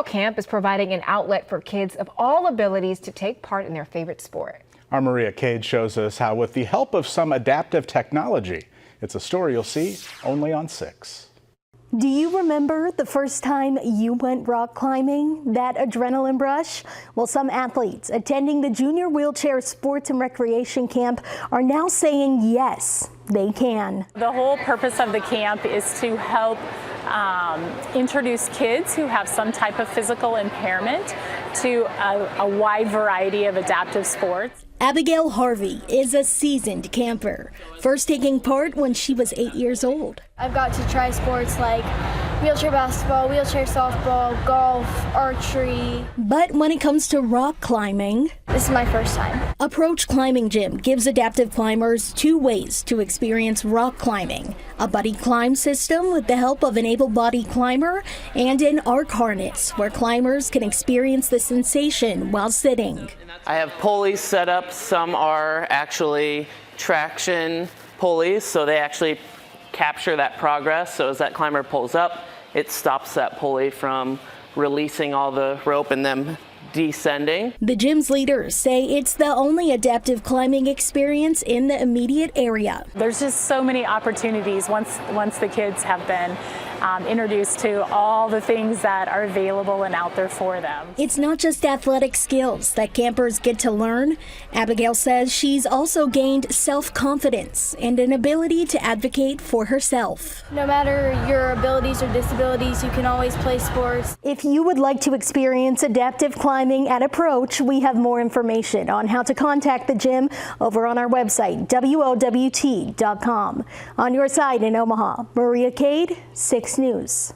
Abigail Camp is providing an outlet for kids of all abilities to take part in their favorite sport. Our Maria Cade shows us how, with the help of some adaptive technology, it's a story you'll see only on 6. Do you remember the first time you went rock climbing? That adrenaline rush? Well, some athletes attending the Junior Wheelchair Sports and Recreation Camp are now saying yes, they can. The whole purpose of the camp is to help introduce kids who have some type of physical impairment to a wide variety of adaptive sports. Abigail Harvey is a seasoned camper, first taking part when she was 8 years old. I've got to try sports like wheelchair basketball, wheelchair softball, golf, archery. But when it comes to rock climbing, this is my first time. Approach Climbing Gym gives adaptive climbers 2 ways to experience rock climbing: a buddy climb system with the help of an able-bodied climber, and an arc harness where climbers can experience the sensation while sitting. I have pulleys set up. Some are actually traction pulleys, so they actually capture that progress. So as that climber pulls up, it stops that pulley from releasing all the rope and them descending. The gym's leaders say it's the only adaptive climbing experience in the immediate area. There's just so many opportunities once the kids have been introduced to all the things that are available and out there for them. It's not just athletic skills that campers get to learn. Abigail says she's also gained self-confidence and an ability to advocate for herself. No matter your abilities or disabilities, you can always play sports. If you would like to experience adaptive climbing at Approach, we have more information on how to contact the gym over on our website, WLWT.com. On your side in Omaha, Maria Cade, 6 News.